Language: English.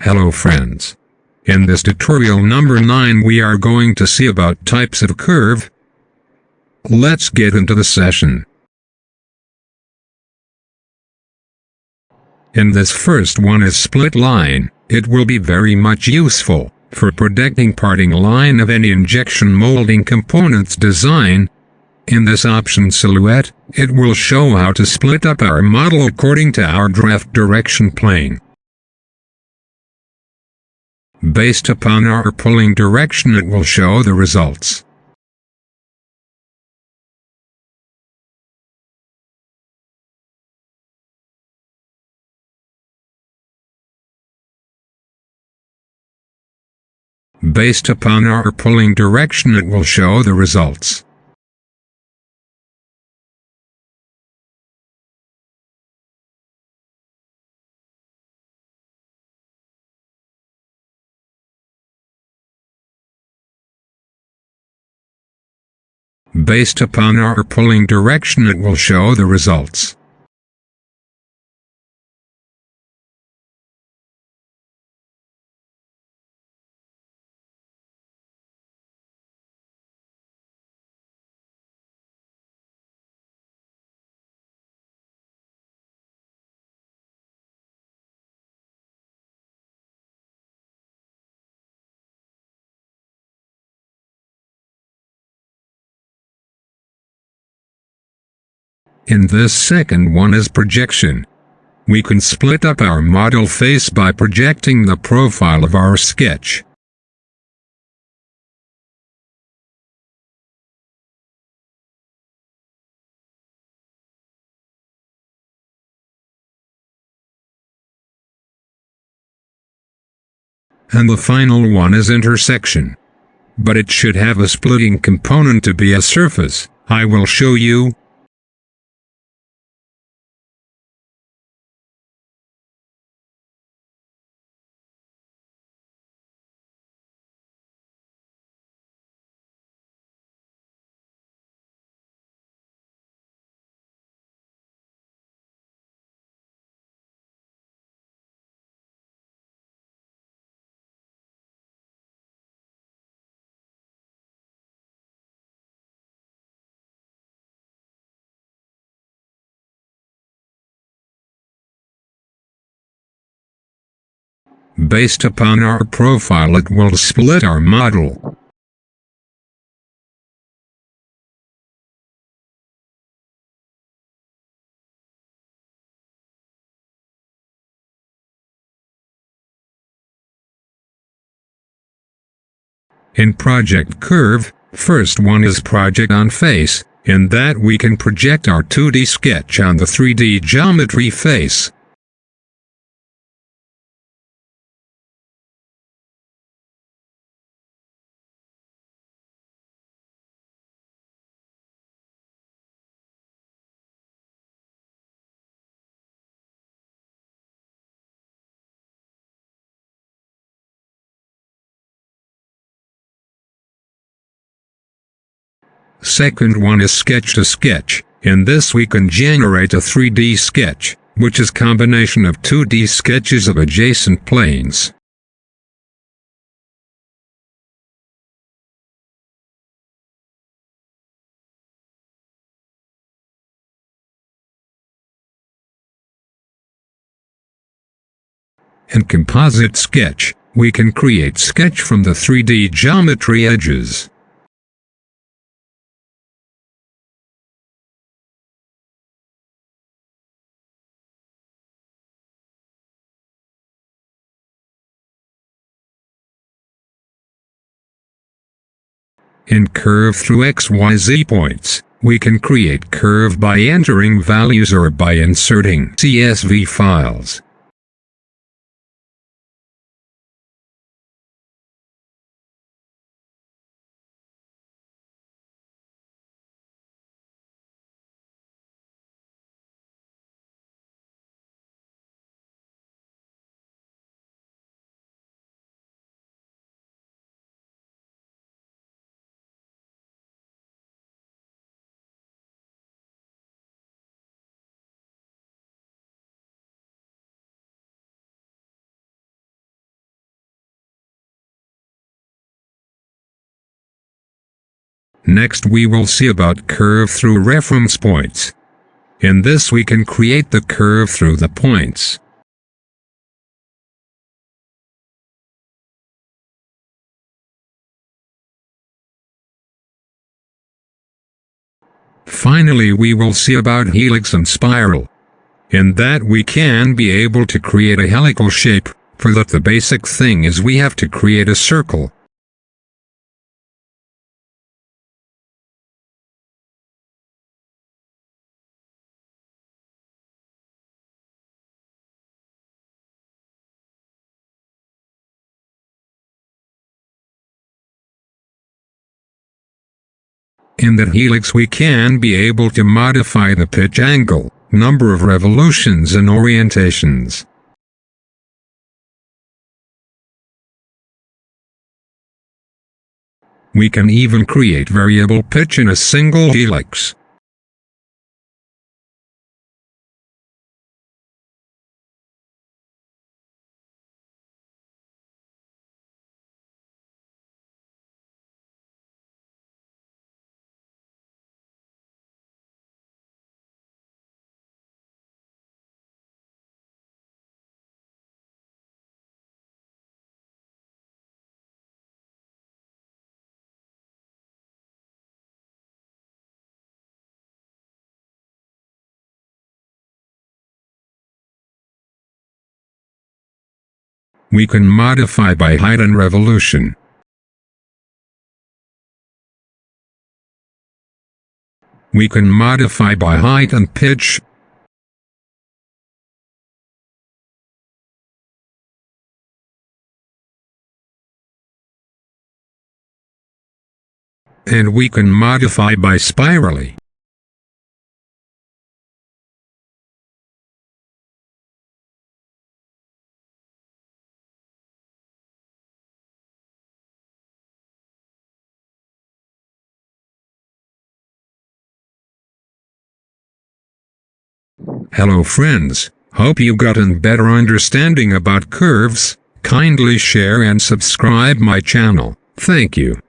Hello friends. In this tutorial number 9 we are going to see about types of curve. Let's get into the session. In this first one is split line. It will be very much useful for protecting parting line of any injection molding components design. In this option silhouette, it will show how to split up our model according to our draft direction plane. Based upon our pulling direction, it will show the results. Based upon our pulling direction, it will show the results. Based upon our pulling direction, it will show the results. In this second one is projection. We can split up our model face by projecting the profile of our sketch. And the final one is intersection. But it should have a splitting component to be a surface. I will show you. Based upon our profile, it will split our model. In project curve, first one is project on face. In that we can project our 2D sketch on the 3D geometry face. Second one is sketch to sketch. In this we can generate a 3D sketch, which is combination of 2D sketches of adjacent planes. In composite sketch, we can create sketch from the 3D geometry edges. In curve through XYZ points, we can create curve by entering values or by inserting CSV files. Next we will see about curve through reference points. In this we can create the curve through the points. Finally we will see about helix and spiral. In that we can be able to create a helical shape. For that the basic thing is we have to create a circle. In that helix we can be able to modify the pitch angle, number of revolutions and orientations. We can even create variable pitch in a single helix. We can modify by height and revolution. We can modify by height and pitch. And we can modify by spirally. Hello friends, hope you gotten better understanding about curves. Kindly share and subscribe my channel. Thank you.